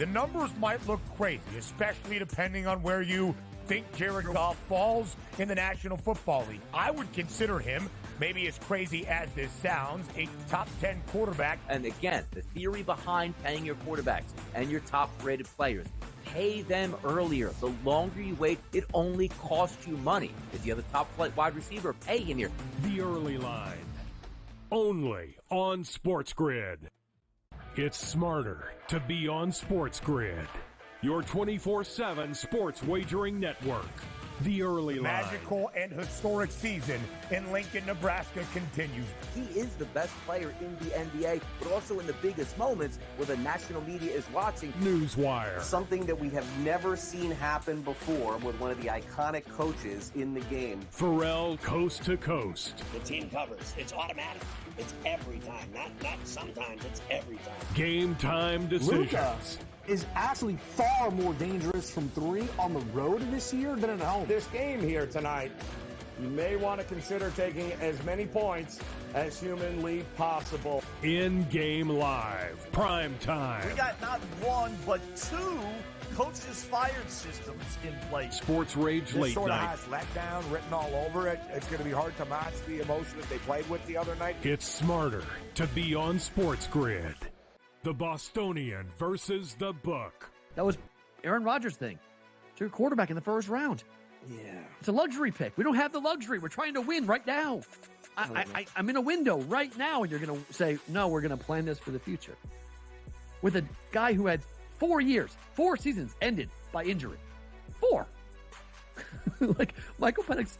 The numbers might look crazy, especially depending on where you think Jared Goff falls in the National Football League. I would consider him, maybe as crazy as this sounds, a top 10 quarterback. And again, the theory behind paying your quarterbacks and your top-rated players, pay them earlier. The longer you wait, it only costs you money. If you have a top-flight wide receiver, pay him here. The Early Line, only on SportsGrid. It's smarter to be on SportsGrid, your 24/7 sports wagering network. The Early Line. Magical and historic season in Lincoln, Nebraska continues. He is the best player in the NBA, but also in the biggest moments where the national media is watching. Newswire. Something that we have never seen happen before with one of the iconic coaches in the game. Pharrell, coast to coast. The team covers. It's automatic. It's every time. Not sometimes. It's every time. Game time decisions. Luka is actually far more dangerous from three on the road this year than at home. This game here tonight, you may want to consider taking as many points as humanly possible. In-game live, prime time. We got not one, but two coaches fired systems in place. Sports Rage Late sort Night. of has letdown written all over it. It's going to be hard to match the emotion that they played with the other night. It's smarter to be on SportsGrid. The Bostonian versus the Book. That was Aaron Rodgers' thing. It's your quarterback in the first round. Yeah. It's a luxury pick. We don't have the luxury. We're trying to win right now. I'm in a window right now, and you're going to say, no, we're going to plan this for the future. With a guy who had 4 years, 4 seasons ended by injury. 4. Like, Michael Penix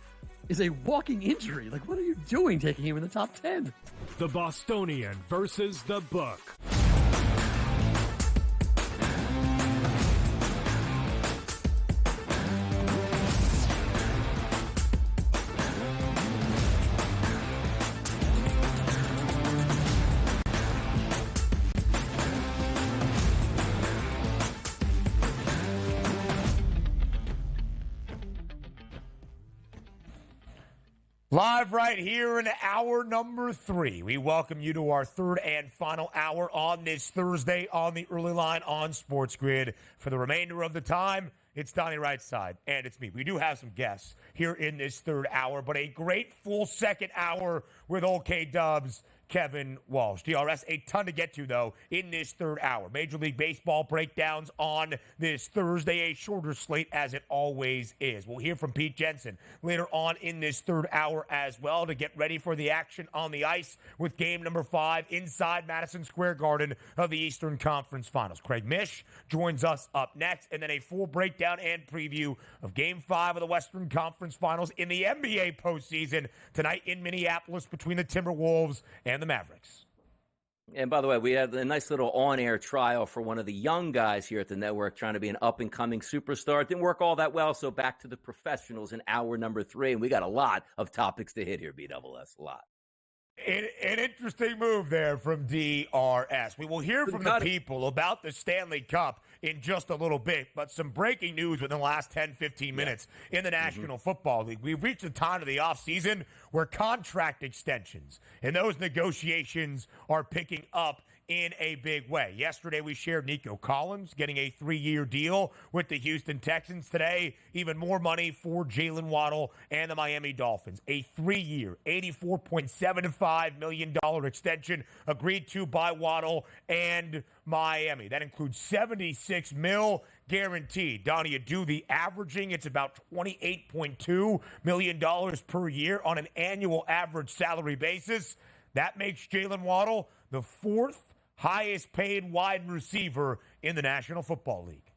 is a walking injury. Like, what are you doing taking him in the top 10? The Bostonian versus the Book. Live right here in hour number 3. We welcome you to our third and final hour on this Thursday on the Early Line on SportsGrid. For the remainder of the time, it's Donnie Rightside, and it's me. We do have some guests here in this third hour, but a great full second hour with OK Dubs, Kevin Walsh. DRS, a ton to get to, though, in this third hour. Major League Baseball breakdowns on this Thursday, a shorter slate as it always is. We'll hear from Pete Jensen later on in this third hour as well to get ready for the action on the ice with game number 5 inside Madison Square Garden of the Eastern Conference Finals. Craig Mish joins us up next, and then a full breakdown and preview of game 5 of the Western Conference Finals in the NBA postseason tonight in Minneapolis between the Timberwolves and the Mavericks. And by the way, we had a nice little on-air trial for one of the young guys here at the network trying to be an up-and-coming superstar. It didn't work all that well, so back to the professionals in hour number 3. And we got a lot of topics to hit here, BSS, a lot. An interesting move there from DRS. We will hear from the people about the Stanley Cup in just a little bit, but some breaking news within the last 10, 15 minutes in the National Football League. We've reached the time of the offseason where contract extensions and those negotiations are picking up in a big way. Yesterday, we shared Nico Collins getting a 3-year deal with the Houston Texans. Today, even more money for Jalen Waddle and the Miami Dolphins. A 3-year, $84.75 million extension agreed to by Waddle and Miami. That includes $76 million guaranteed. Donnie, you do the averaging, it's about $28.2 million per year on an annual average salary basis. That makes Jalen Waddle the 4th highest paid wide receiver in the National Football League.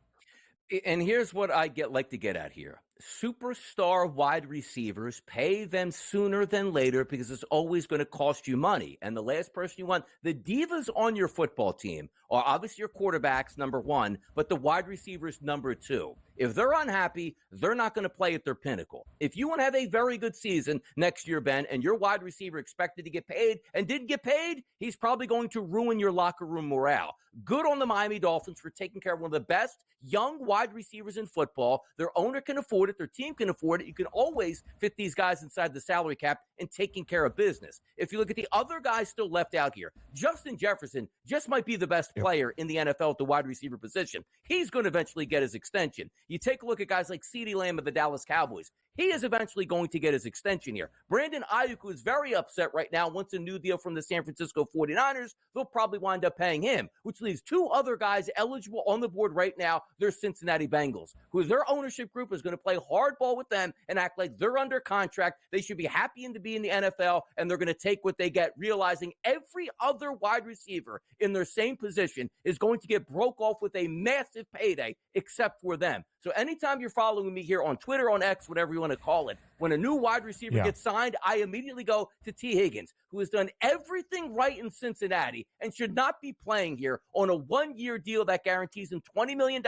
And here's what I like to get at here. Superstar wide receivers, pay them sooner than later because it's always going to cost you money. And the last person you want, the divas on your football team are obviously your quarterbacks, number 1, but the wide receivers, number 2. If they're unhappy, they're not going to play at their pinnacle. If you want to have a very good season next year, Ben, and your wide receiver expected to get paid and didn't get paid, he's probably going to ruin your locker room morale. Good on the Miami Dolphins for taking care of one of the best young wide receivers in football. Their owner can afford it. it, their team can afford it. You can always fit these guys inside the salary cap and taking care of business. If you look at the other guys still left out here, Justin Jefferson just might be the best player in the NFL at the wide receiver position. He's going to eventually get his extension. You take a look at guys like CeeDee Lamb of the Dallas Cowboys. He is eventually going to get his extension here. Brandon Ayuk, who is very upset right now, wants a new deal from the San Francisco 49ers. They'll probably wind up paying him, which leaves two other guys eligible on the board right now. They're Cincinnati Bengals, who their ownership group is going to play hardball with them and act like they're under contract. They should be happy to be in the NFL, and they're going to take what they get, realizing every other wide receiver in their same position is going to get broke off with a massive payday except for them. So anytime you're following me here on Twitter, on X, whatever you want to call it, when a new wide receiver gets signed, I immediately go to T. Higgins, who has done everything right in Cincinnati and should not be playing here on a one-year deal that guarantees him $20 million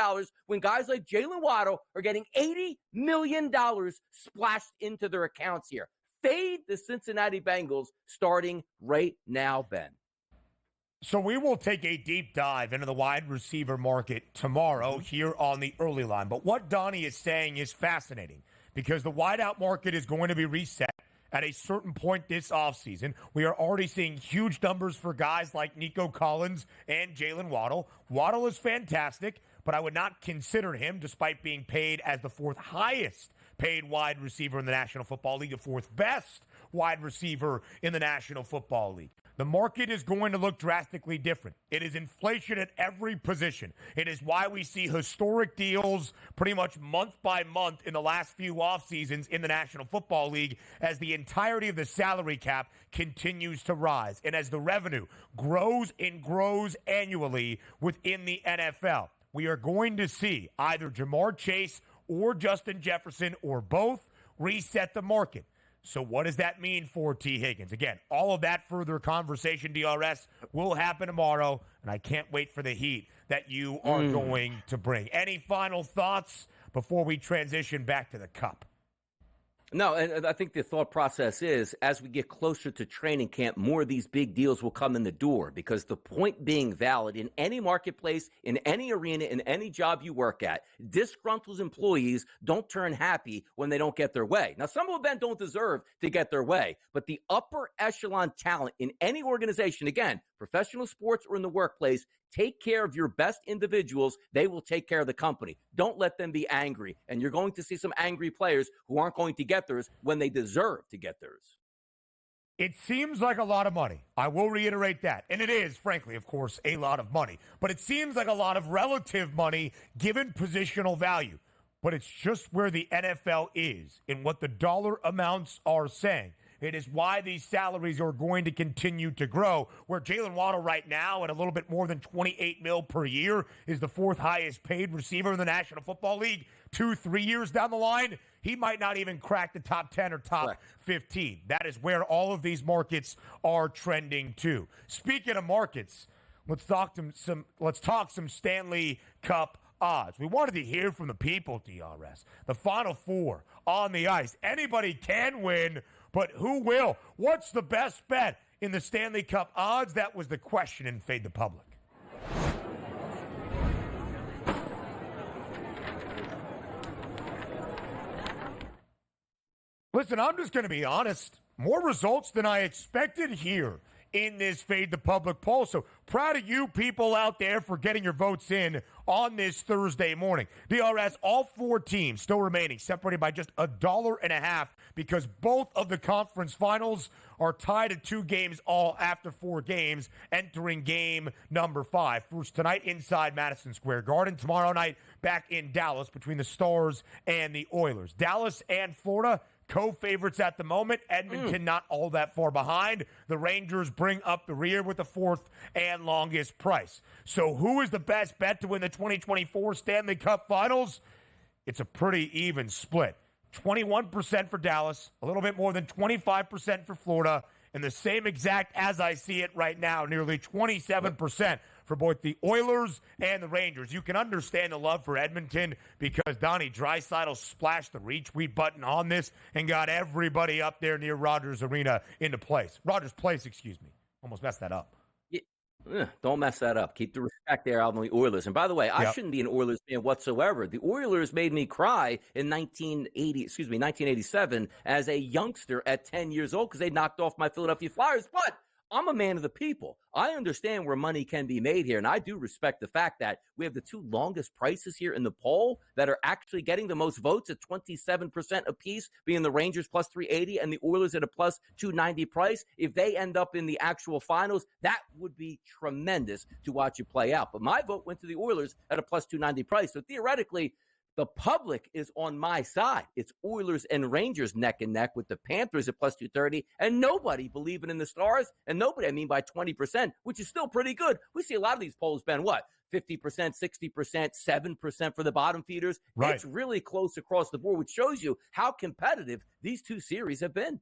when guys like Jalen Waddle are getting $80 million splashed into their accounts here. Fade the Cincinnati Bengals starting right now, Ben. So we will take a deep dive into the wide receiver market tomorrow here on the early line. But what Donnie is saying is fascinating because the wideout market is going to be reset at a certain point this offseason. We are already seeing huge numbers for guys like Nico Collins and Jalen Waddle. Waddle is fantastic, but I would not consider him, despite being paid as the fourth highest paid wide receiver in the National Football League, the fourth best wide receiver in the National Football League. The market is going to look drastically different. It is inflation at every position. It is why we see historic deals pretty much month by month in the last few off seasons in the National Football League as the entirety of the salary cap continues to rise and as the revenue grows and grows annually within the NFL. We are going to see either Jamar Chase or Justin Jefferson or both reset the market. So what does that mean for T. Higgins? Again, all of that further conversation, DRS, will happen tomorrow, and I can't wait for the heat that you are going to bring. Any final thoughts before we transition back to the Cup? No, and I think the thought process is as we get closer to training camp, more of these big deals will come in the door because the point being valid in any marketplace, in any arena, in any job you work at, disgruntled employees don't turn happy when they don't get their way. Now, some of them don't deserve to get their way, but the upper echelon talent in any organization, again, professional sports or in the workplace, take care of your best individuals. They will take care of the company. Don't let them be angry. And you're going to see some angry players who aren't going to get theirs when they deserve to get theirs. It seems like a lot of money. I will reiterate that. And it is, frankly, of course, a lot of money. But it seems like a lot of relative money given positional value. But it's just where the NFL is and what the dollar amounts are saying. It is why these salaries are going to continue to grow, where Jalen Waddle right now at a little bit more than $28 million per year is the fourth highest paid receiver in the National Football League. 2-3 years down the line, he might not even crack the top 10 or top 15. That is where all of these markets are trending to. Speaking of markets, let's talk some Stanley Cup odds. We wanted to hear from the people, DRS. The Final Four on the ice. Anybody can win, but who will? What's the best bet in the Stanley Cup odds? That was the question in Fade the Public. Listen, I'm just going to be honest. More results than I expected here in this Fade the Public poll. So proud of you people out there for getting your votes in on this Thursday morning. DRS, all four teams still remaining, separated by just $1.50 because both of the conference finals are tied at 2 games all after 4 games, entering game number 5. First tonight inside Madison Square Garden. Tomorrow night back in Dallas between the Stars and the Oilers. Dallas and Florida, co-favorites at the moment. Edmonton not all that far behind. The Rangers bring up the rear with the fourth and longest price. So who is the best bet to win the 2024 Stanley Cup Finals? It's a pretty even split. 21% for Dallas, a little bit more than 25% for Florida, and the same exact as I see it right now, nearly 27% for both the Oilers and the Rangers. You can understand the love for Edmonton because Donnie Draisaitl splashed the retweet button on this and got everybody up there near Rogers Place, excuse me. Almost messed that up. Don't mess that up. Keep the respect there out on the Oilers. And by the way, I shouldn't be an Oilers fan whatsoever. The Oilers made me cry in 1987 as a youngster at 10 years old because they knocked off my Philadelphia Flyers. But I'm a man of the people. I understand where money can be made here, and I do respect the fact that we have the two longest prices here in the poll that are actually getting the most votes at 27% apiece, being the Rangers plus 380 and the Oilers at a plus 290 price. If they end up in the actual finals, that would be tremendous to watch it play out. But my vote went to the Oilers at a plus 290 price. So theoretically, the public is on my side. It's Oilers and Rangers neck and neck with the Panthers at plus 230 and nobody believing in the Stars. And nobody, I mean by 20%, which is still pretty good. We see a lot of these polls, Ben, what? 50%, 60%, 7% for the bottom feeders. Right. It's really close across the board, which shows you how competitive these two series have been.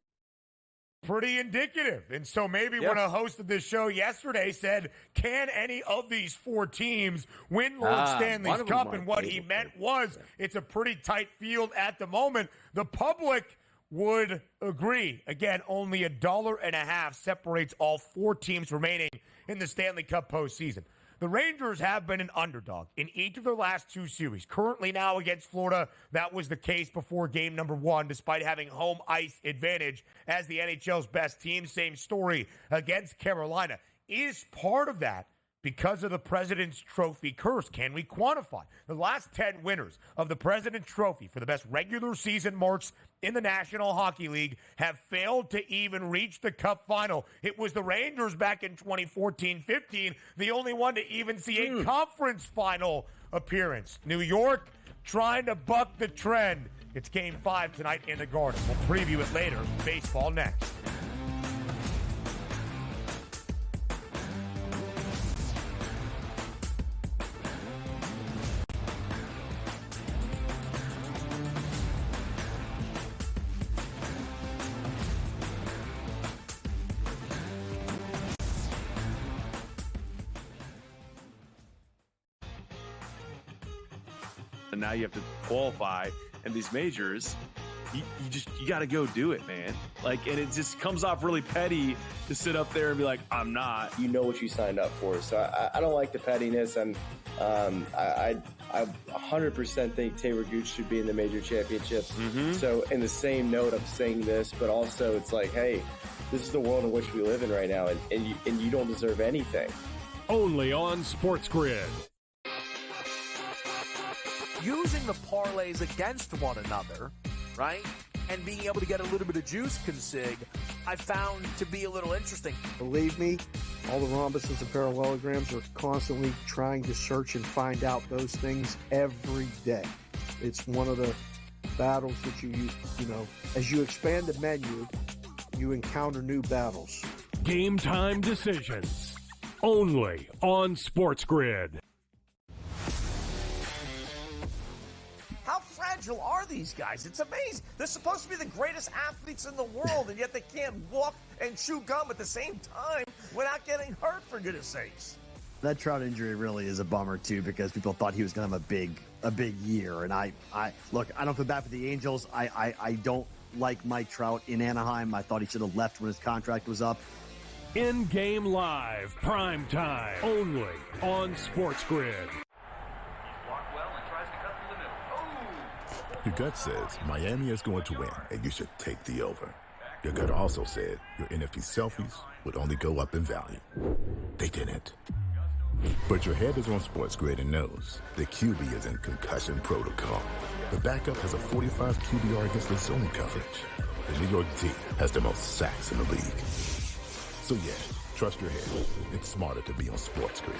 Pretty indicative. And so maybe when a host of this show yesterday said, can any of these four teams win Lord Stanley's Cup? And what he meant was it's a pretty tight field at the moment. The public would agree. Again, only $1.50 separates all four teams remaining in the Stanley Cup postseason. The Rangers have been an underdog in each of their last two series. Currently now against Florida, that was the case before game number one, despite having home ice advantage as the NHL's best team. Same story against Carolina. Is part of that because of the President's Trophy curse? Can we quantify? The last 10 winners of the President's Trophy for the best regular season marks in the National Hockey League have failed to even reach the Cup final. It was the Rangers back in 2014-15, the only one to even see a conference final appearance. New York trying to buck the trend. It's Game 5 tonight in the Garden. We'll preview it later. Baseball next. And now you have to qualify, and these majors, you got to go do it, man. Like, and it just comes off really petty to sit up there and be like, I'm not. You know what you signed up for, so I don't like the pettiness, and I 100% think Taylor Gooch should be in the major championships. So in the same note, I'm saying this, but also it's like, hey, this is the world in which we live in right now, and you don't deserve anything. Only on SportsGrid. Using the parlays against one another, right, and being able to get a little bit of juice consig, I found to be a little interesting. Believe me, all the rhombuses and parallelograms are constantly trying to search and find out those things every day. It's one of the battles that you know, as you expand the menu, you encounter new battles. Game time decisions. Only on SportsGrid. How fragile are these guys? It's amazing. They're supposed to be the greatest athletes in the world, and yet they can't walk and chew gum at the same time without getting hurt, for goodness sakes. That Trout injury really is a bummer, too, because people thought he was going to have a big year. And I look, I don't feel bad for the Angels. I don't like Mike Trout in Anaheim. I thought he should have left when his contract was up. In-game live, prime time, only on SportsGrid. Your gut says Miami is going to win, and you should take the over. Your gut also said your NFT selfies would only go up in value. They didn't. But your head is on SportsGrid and knows the QB is in concussion protocol. The backup has a 45 QBR against the zone coverage. The New York D has the most sacks in the league. So yeah, trust your head. It's smarter to be on SportsGrid.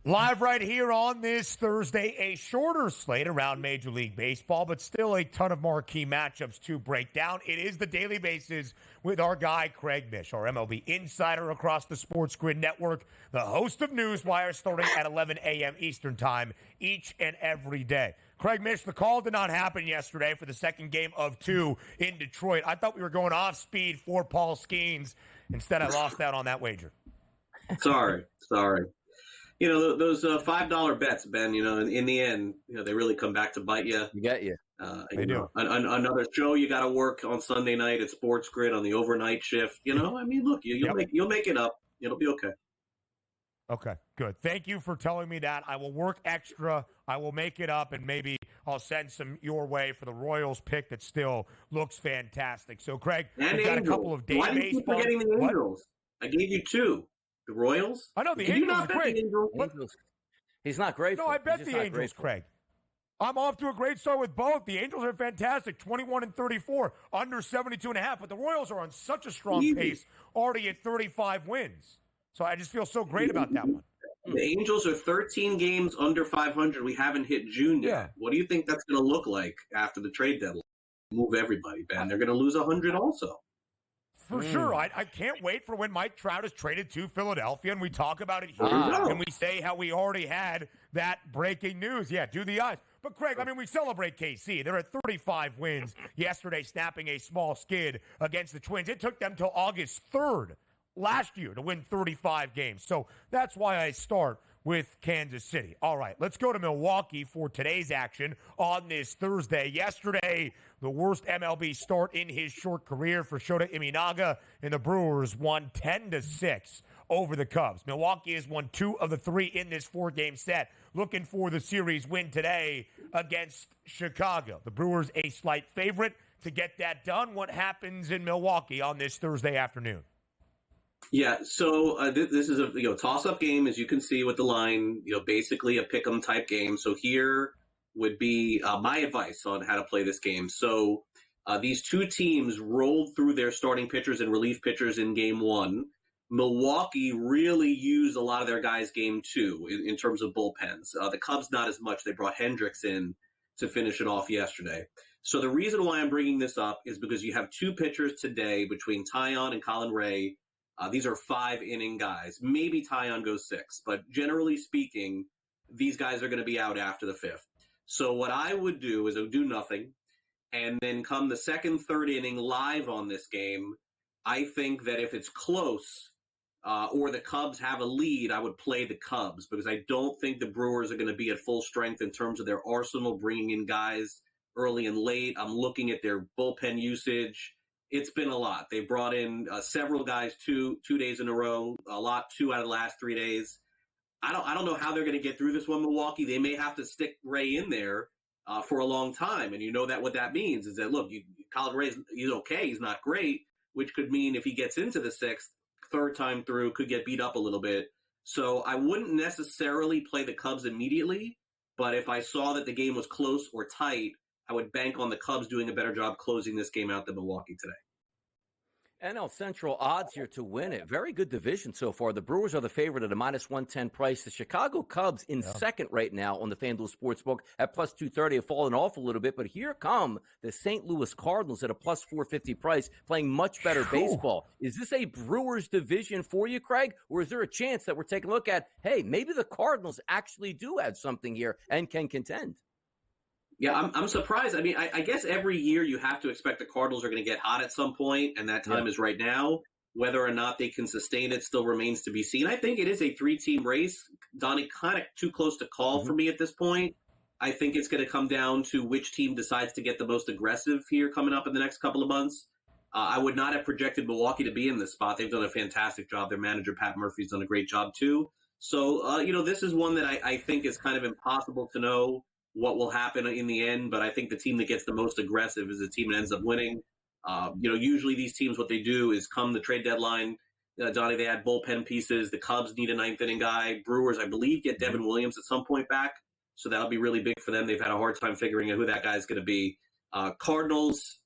Live right here on this Thursday, a shorter slate around Major League Baseball, but still a ton of marquee matchups to break down. It is the Daily Bases with our guy, Craig Mish, our MLB insider across the SportsGrid network, the host of Newswire starting at 11 a.m. Eastern time each and every day. Craig Mish, the call did not happen yesterday for the second game of 2 in Detroit. I thought we were going off speed for Paul Skeens. Instead, I lost out on that wager. Sorry. You know, those $5 bets, Ben, you know, in the end, you know, they really come back to bite you. You get you. They do. Another show you got to work on Sunday night at SportsGrid on the overnight shift. You know, I mean, look, you'll make it up. It'll be okay. Okay, good. Thank you for telling me that. I will work extra. I will make it up, and maybe I'll send some your way for the Royals pick that still looks fantastic. So, Craig, we've got a couple of day Why baseball. Why do you keep forgetting the Angels? I gave you 2. The Royals? I know the Can Angels you not are bet great. the Angels? He's not grateful. No, I bet the Angels, Craig. I'm off to a great start with both. The Angels are fantastic, 21-34, under 72.5. But the Royals are on such a strong pace, already at 35 wins. So I just feel so great about that one. The Angels are 13 games under 500. We haven't hit June yet. Yeah. What do you think that's going to look like after the trade deadline? Move everybody, Ben. They're going to lose 100 also. For sure. I can't wait for when Mike Trout is traded to Philadelphia, and we talk about it here, and we say how we already had that breaking news. Yeah, do the odds. But, Craig, I mean, we celebrate KC. They're at 35 wins yesterday, snapping a small skid against the Twins. It took them till August 3rd last year to win 35 games. So that's why I start with Kansas City. All right, let's go to Milwaukee for today's action on this Thursday. Yesterday, the worst MLB start in his short career for Shota Imanaga, and the Brewers won 10-6 over the Cubs. Milwaukee has won 2 of the 3 in this 4-game set, looking for the series win today against Chicago. The Brewers a slight favorite to get that done. What happens in Milwaukee on this Thursday afternoon? Yeah, so this is a toss-up game, as you can see with the line. Basically a pick 'em type game. So here would be my advice on how to play this game. So these 2 teams rolled through their starting pitchers and relief pitchers in game 1. Milwaukee really used a lot of their guys game 2 in terms of bullpens. The Cubs not as much. They brought Hendricks in to finish it off yesterday. So the reason why I'm bringing this up is because you have 2 pitchers today between Taillon and Colin Ray. These are 5-inning guys. Maybe Taillon goes 6, but generally speaking, these guys are going to be out after the 5th. So what I would do is I would do nothing, and then come the 2nd, 3rd inning live on this game. I think that if it's close or the Cubs have a lead, I would play the Cubs because I don't think the Brewers are going to be at full strength in terms of their arsenal, bringing in guys early and late. I'm looking at their bullpen usage. It's been a lot. They brought in several guys 2 days in a row, a lot 2 out of the last 3 days. I don't know how they're going to get through this one, Milwaukee. They may have to stick Ray in there for a long time, and you know that what that means is that, look, Colin Ray, he's okay, he's not great, which could mean if he gets into the 6th, 3rd time through, could get beat up a little bit. So I wouldn't necessarily play the Cubs immediately, but if I saw that the game was close or tight, I would bank on the Cubs doing a better job closing this game out than Milwaukee today. NL Central odds here to win it. Very good division so far. The Brewers are the favorite at a -110 price. The Chicago Cubs in second right now on the FanDuel Sportsbook at +230 have fallen off a little bit, but here come the St. Louis Cardinals at a +450 price, playing much better baseball. Is this a Brewers division for you, Craig, or is there a chance that we're taking a look at, hey, maybe the Cardinals actually do have something here and can contend? Yeah, I'm surprised. I mean, I guess every year you have to expect the Cardinals are going to get hot at some point, and that time is right now. Whether or not they can sustain it still remains to be seen. I think it is a 3-team race. Donnie, kind of too close to call for me at this point. I think it's going to come down to which team decides to get the most aggressive here coming up in the next couple of months. I would not have projected Milwaukee to be in this spot. They've done a fantastic job. Their manager, Pat Murphy's done a great job too. So, this is one that I think is kind of impossible to know what will happen in the end, but I think the team that gets the most aggressive is the team that ends up winning. Usually these teams, what they do is come the trade deadline, Donnie, they add bullpen pieces. The Cubs need a 9th-inning guy. Brewers, I believe, get Devin Williams at some point back, so that'll be really big for them. They've had a hard time figuring out who that guy's going to be. Cardinals,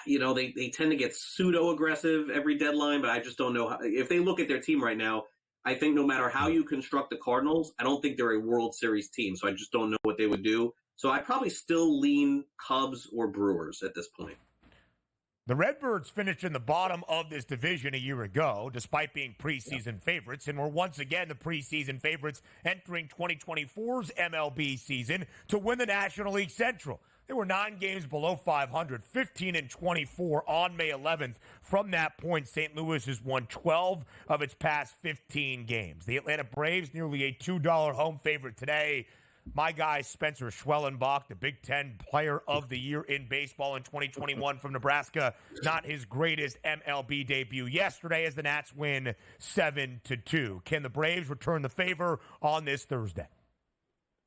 they tend to get pseudo-aggressive every deadline, but I just don't know. If they look at their team right now, I think no matter how you construct the Cardinals, I don't think they're a World Series team, so I just don't know what they would do. So I'd probably still lean Cubs or Brewers at this point. The Redbirds finished in the bottom of this division a year ago, despite being preseason favorites, and were once again the preseason favorites entering 2024's MLB season to win the National League Central. They were 9 games below 500, 15-24 on May 11th. From that point, St. Louis has won 12 of its past 15 games. The Atlanta Braves, nearly a $2 home favorite today. My guy, Spencer Schwellenbach, the Big Ten Player of the Year in baseball in 2021 from Nebraska. Not his greatest MLB debut yesterday as the Nats win 7-2. Can the Braves return the favor on this Thursday?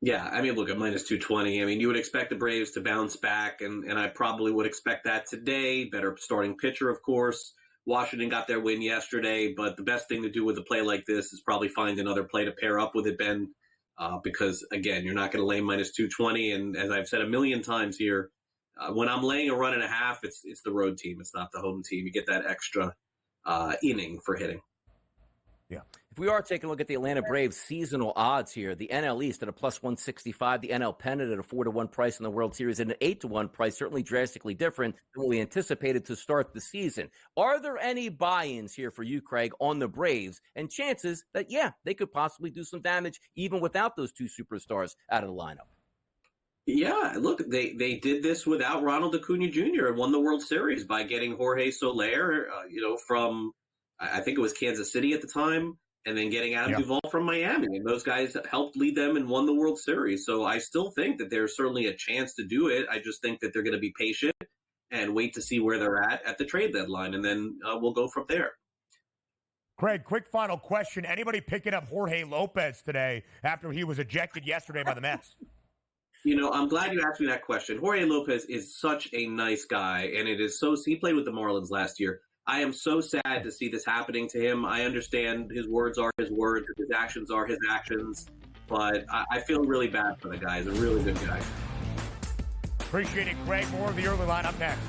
Yeah, I mean, look, at minus 220, I mean, you would expect the Braves to bounce back, and I probably would expect that today. Better starting pitcher, of course. Washington got their win yesterday, but the best thing to do with a play like this is probably find another play to pair up with it, Ben. Because, again, you're not going to lay minus 220. And as I've said a million times here, when I'm laying a run and a half, it's the road team. It's not the home team. You get that extra inning for hitting. Yeah. If we are taking a look at the Atlanta Braves seasonal odds here, the NL East at a plus 165, the NL Pennant at a 4-1 price in the World Series, and an 8-1 price, certainly drastically different than what we anticipated to start the season. Are there any buy-ins here for you, Craig, on the Braves, and chances that, yeah, they could possibly do some damage even without those two superstars out of the lineup? Yeah, look, they did this without Ronald Acuna Jr. and won the World Series by getting Jorge Soler, from, I think it was Kansas City at the time, and then getting Adam Duvall from Miami. And those guys helped lead them and won the World Series. So I still think that there's certainly a chance to do it. I just think that they're going to be patient and wait to see where they're at the trade deadline, and then we'll go from there. Craig, quick final question. Anybody picking up Jorge Lopez today after he was ejected yesterday by the Mets? I'm glad you asked me that question. Jorge Lopez is such a nice guy, and it is so – he played with the Marlins last year. I am so sad to see this happening to him. I understand his words are his words, his actions are his actions, but I feel really bad for the guy. He's a really good guy. Appreciate it, Craig. More of the early line up next.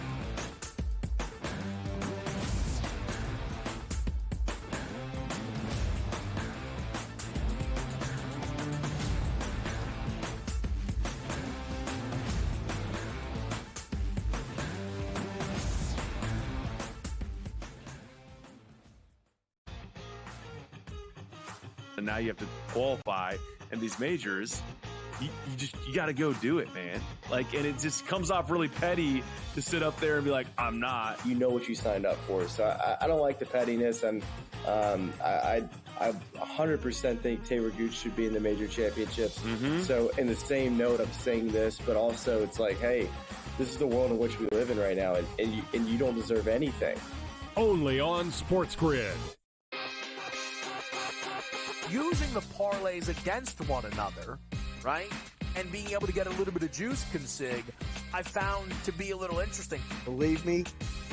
And now you have to qualify, and these majors, you got to go do it, man. Like, and it just comes off really petty to sit up there and be like, I'm not. You know what you signed up for. So I don't like the pettiness, and I 100% think Taylor Gooch should be in the major championships. Mm-hmm. So in the same note, I'm saying this, but also it's like, hey, this is the world in which we live in right now, and you don't deserve anything. Only on SportsGrid. Using the parlays against one another, right, and being able to get a little bit of juice consig, I found to be a little interesting. Believe me,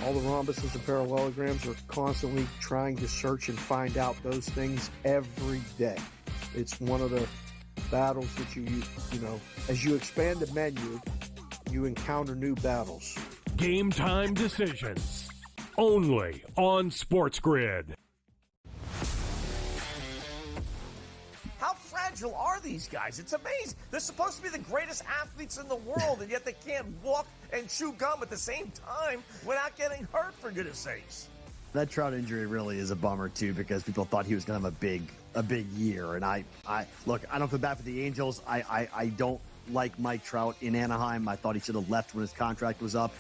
all the rhombuses and parallelograms are constantly trying to search and find out those things every day. It's one of the battles that you as you expand the menu, you encounter new battles. Game time decisions. Only on SportsGrid. How fragile are these guys? It's amazing. They're supposed to be the greatest athletes in the world, and yet they can't walk and chew gum at the same time without getting hurt, for goodness sakes. That Trout injury really is a bummer, too, because people thought he was going to have a big year. And I look, I don't feel bad for the Angels. I don't like Mike Trout in Anaheim. I thought he should have left when his contract was up.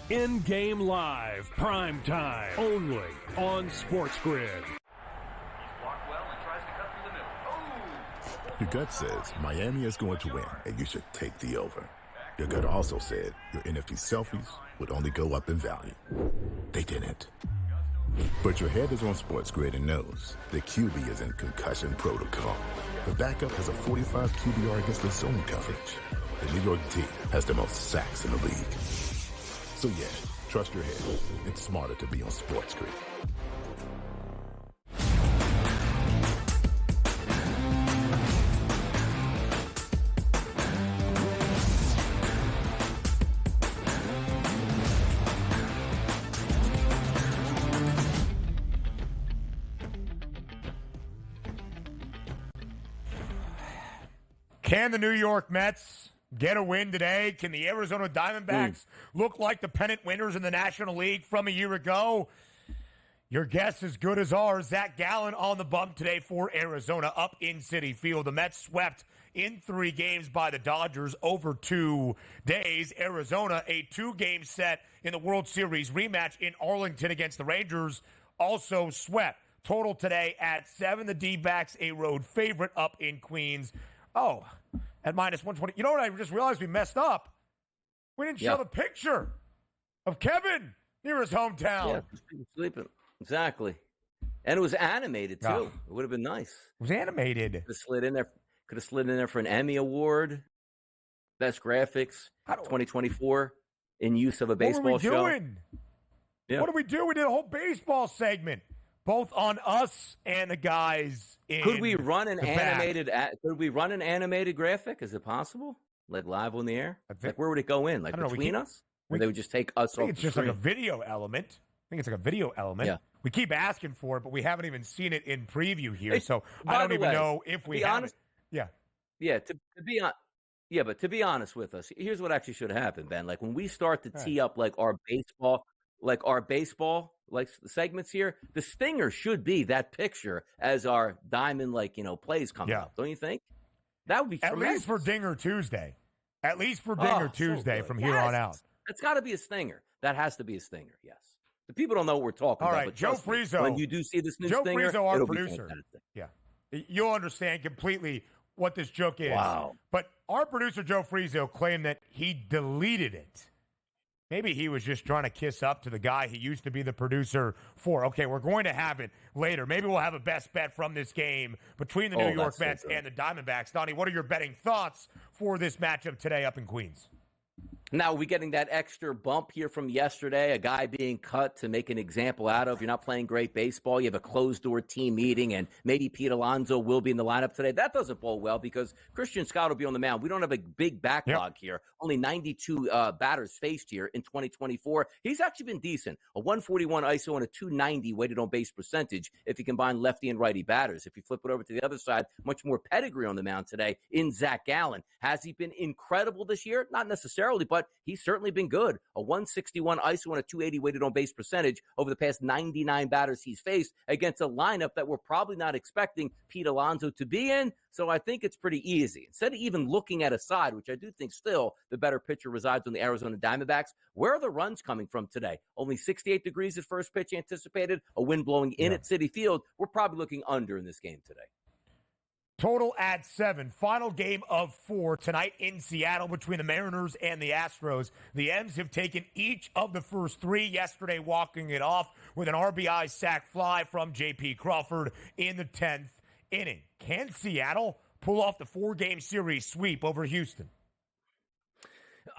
In-game live, prime time, only on SportsGrid. Your gut says Miami is going to win, and you should take the over. Your gut also said your NFT selfies would only go up in value. They didn't. But your head is on SportsGrid and knows the QB is in concussion protocol. The backup has a 45 QBR against the zone coverage. The New York team has the most sacks in the league. So yeah, trust your head. It's smarter to be on SportsGrid. Can the New York Mets get a win today? Can the Arizona Diamondbacks look like the pennant winners in the National League from a year ago? Your guess is good as ours. Zach Gallen on the bump today for Arizona up in Citi Field. The Mets swept in 3 games by the Dodgers over 2 days. Arizona, a 2-game set in the World Series rematch in Arlington against the Rangers, also swept. Total today at 7. The D-backs, a road favorite up in Queens. Oh, at minus 120. You know what? I just realized we messed up. We didn't show the picture of Kevin near his hometown. Yeah, sleeping. Exactly. And it was animated, too. It would have been nice. It was animated. Could have slid in there for an Emmy Award. Best graphics, 2024, in use of a baseball show. What are we doing? Yeah. What do we do? We did a whole baseball segment, both on us and the guys in Could we run an animated graphic? Is it possible? Like live on the air? Like where would it go in? Like between us? Or they would just take us off it's just like a video element. I think it's like a video element. Yeah. We keep asking for it, but we haven't even seen it in preview here. So I don't even know if we have it. Yeah. Yeah. But to be honest with us, here's what actually should happen, Ben. Like when we start to tee up like our baseball segments here, the stinger should be that picture as our diamond plays coming up. Don't you think? That would be tremendous. At least for Dinger Tuesday. At least for Dinger Tuesday from here on out. It's got to be a stinger. That has to be a stinger. Yes. The people don't know what we're talking about. All right, Joe Frizo. When you do see this new Joe stinger, Frizo, our producer. Yeah. You'll understand completely what this joke is. Wow. But our producer, Joe Frizo, claimed that he deleted it. Maybe he was just trying to kiss up to the guy he used to be the producer for. Okay, we're going to have it later. Maybe we'll have a best bet from this game between the New York Mets and the Diamondbacks. Donnie, what are your betting thoughts for this matchup today up in Queens? Now, are we getting that extra bump here from yesterday? A guy being cut to make an example out of. You're not playing great baseball. You have a closed-door team meeting, and maybe Pete Alonso will be in the lineup today. That doesn't bode well because Christian Scott will be on the mound. We don't have a big backlog here. Only 92 batters faced here in 2024. He's actually been decent. A 141 ISO and a 290 weighted on base percentage if you combine lefty and righty batters. If you flip it over to the other side, much more pedigree on the mound today in Zach Gallen. Has he been incredible this year? Not necessarily, but he's certainly been good. A 161 ISO and a 280 weighted on base percentage over the past 99 batters he's faced against a lineup that we're probably not expecting Pete Alonso to be in. So I think it's pretty easy. Instead of even looking at a side, which I do think still the better pitcher resides on the Arizona Diamondbacks, where are the runs coming from today? Only 68 degrees at first pitch anticipated, a wind blowing in at Citi Field. We're probably looking under in this game today. Total at 7. Final game of 4 tonight in Seattle between the Mariners and the Astros. The M's have taken each of the first 3 yesterday, walking it off with an RBI sac fly from J.P. Crawford in the 10th inning. Can Seattle pull off the 4-game series sweep over Houston?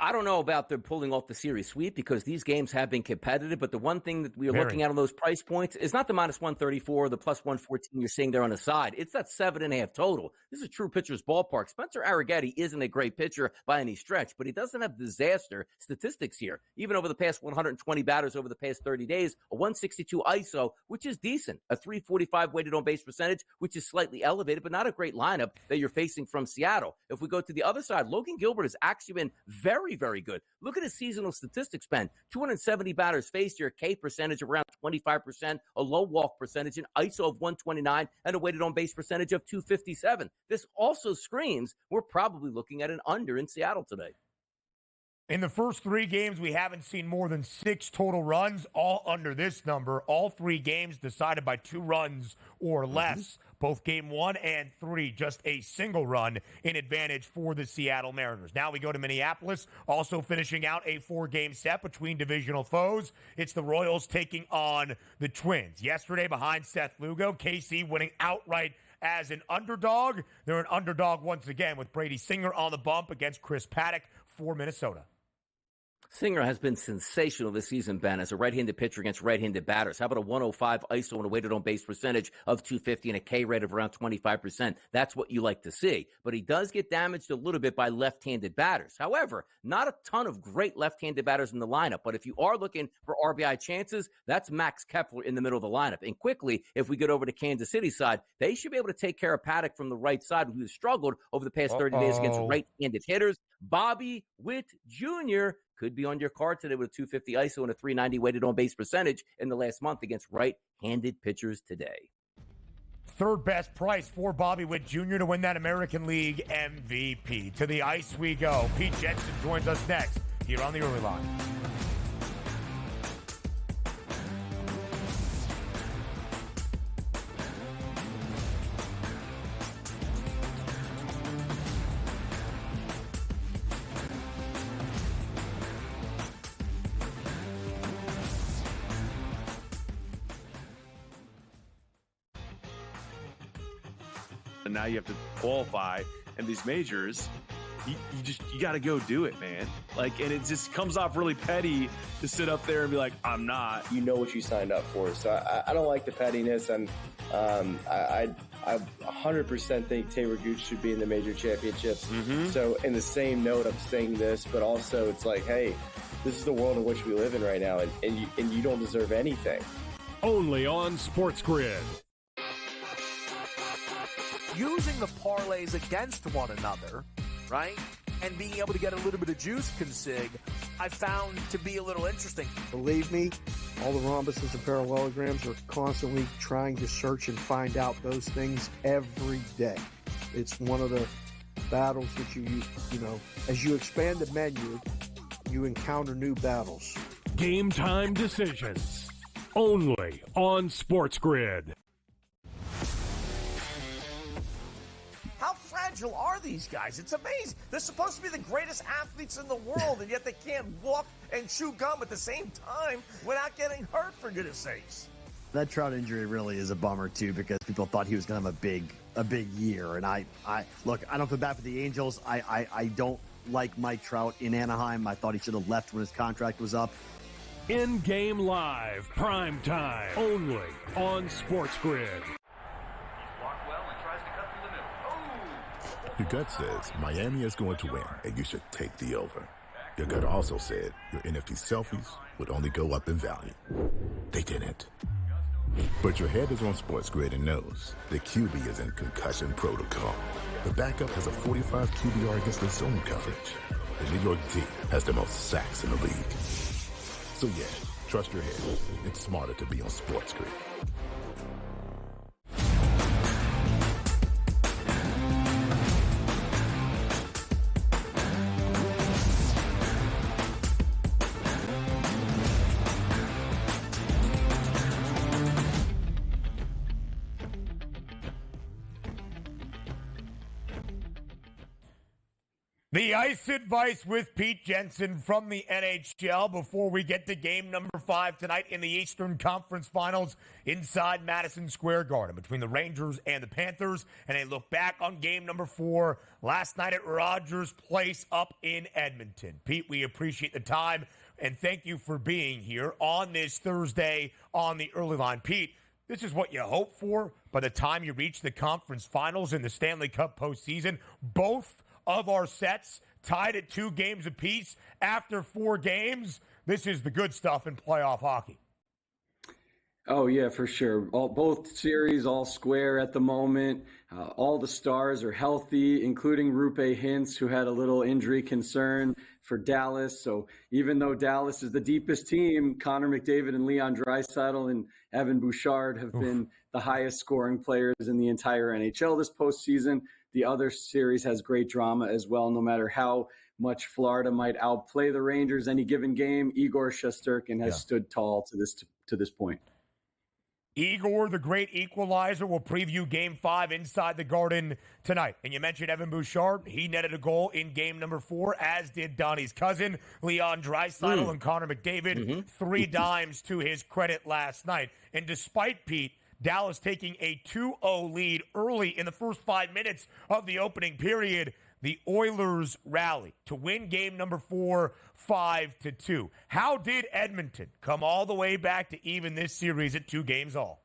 I don't know about them pulling off the series sweep because these games have been competitive, but the one thing that we are looking at on those price points is not the minus 134 or the plus 114 you're seeing there on the side. It's that 7.5 total. This is a true pitcher's ballpark. Spencer Arrighetti isn't a great pitcher by any stretch, but he doesn't have disaster statistics here. Even over the past 120 batters over the past 30 days, a 162 ISO, which is decent, a 345 weighted on base percentage, which is slightly elevated, but not a great lineup that you're facing from Seattle. If we go to the other side, Logan Gilbert has actually been very, very good. Look at his seasonal statistics, Ben. 270 batters faced here, K percentage around 25%, a low walk percentage, an ISO of 129, and a weighted on base percentage of 257. This also screams we're probably looking at an under in Seattle today. In the first 3 games, we haven't seen more than 6 total runs, all under this number. All 3 games decided by 2 runs or less. Both game 1 and 3, just a single run in advantage for the Seattle Mariners. Now we go to Minneapolis, also finishing out a 4-game set between divisional foes. It's the Royals taking on the Twins. Yesterday, behind Seth Lugo, KC winning outright as an underdog. They're an underdog once again with Brady Singer on the bump against Chris Paddock for Minnesota. Singer has been sensational this season, Ben, as a right-handed pitcher against right-handed batters. How about a 105 ISO and a weighted on-base percentage of 250 and a K rate of around 25%? That's what you like to see. But he does get damaged a little bit by left-handed batters. However, not a ton of great left-handed batters in the lineup. But if you are looking for RBI chances, that's Max Kepler in the middle of the lineup. And quickly, if we get over to Kansas City side, they should be able to take care of Paddock from the right side, who has struggled over the past 30 days against right-handed hitters. Bobby Witt Jr. could be on your card today with a 250 ISO and a 390 weighted on base percentage in the last month against right-handed pitchers today. Third best price for Bobby Witt Jr. to win that American League MVP. To the ice we go. Pete Jensen joins us next here on the Early Line. And now you have to qualify, and these majors, you got to go do it, man. Like, and it just comes off really petty to sit up there and be like, I'm not. You know what you signed up for. So I don't like the pettiness, and I 100% think Taylor Gooch should be in the major championships. So in the same note, I'm saying this, but also it's like, hey, this is the world in which we live in right now, and you don't deserve anything. Only on SportsGrid. Using the parlays against one another, right? And being able to get a little bit of juice consig, I found to be a little interesting. Believe me, all the rhombuses and parallelograms are constantly trying to search and find out those things every day. It's one of the battles that you know, as you expand the menu, you encounter new battles. Game time decisions. Only on SportsGrid. How fragile are these guys? It's amazing. They're supposed to be the greatest athletes in the world, and yet they can't walk and chew gum at the same time without getting hurt, for goodness sakes. That Trout injury really is a bummer, too, because people thought he was going to have a big year. And I look, I don't feel bad for the Angels. I don't like Mike Trout in Anaheim. I thought he should have left when his contract was up. In-game live, prime time, only on SportsGrid. Your gut says Miami is going to win, and you should take the over. Your gut also said your NFT selfies would only go up in value. They didn't. But your head is on SportsGrid and knows the QB is in concussion protocol. The backup has a 45 QBR against the zone coverage. The New York D has the most sacks in the league. So yeah, trust your head. It's smarter to be on SportsGrid. The ice advice with Pete Jensen from the NHL before we get to game number 5 tonight in the Eastern Conference Finals inside Madison Square Garden between the Rangers and the Panthers. And a look back on game number 4 last night at Rogers Place up in Edmonton. Pete, we appreciate the time and thank you for being here on this Thursday on the Early Line. Pete, this is what you hope for by the time you reach the conference finals in the Stanley Cup postseason. Both of our sets tied at 2 games apiece after 4 games. This is the good stuff in playoff hockey. Oh, yeah, for sure. Both series all square at the moment. All the stars are healthy, including Rupe Hintz, who had a little injury concern for Dallas. So even though Dallas is the deepest team, Connor McDavid and Leon Draisaitl and Evan Bouchard have been the highest scoring players in the entire NHL this postseason. The other series has great drama as well, no matter how much Florida might outplay the Rangers any given game. Igor Shesterkin has stood tall to this point. Igor, the great equalizer, will preview Game 5 inside the Garden tonight. And you mentioned Evan Bouchard. He netted a goal in Game number 4, as did Donnie's cousin, Leon Draisaitl, and Connor McDavid. 3 dimes to his credit last night. And despite, Pete, Dallas taking a 2-0 lead early in the first 5 minutes of the opening period, the Oilers rally to win game number 4, 5-2. How did Edmonton come all the way back to even this series at 2 games all?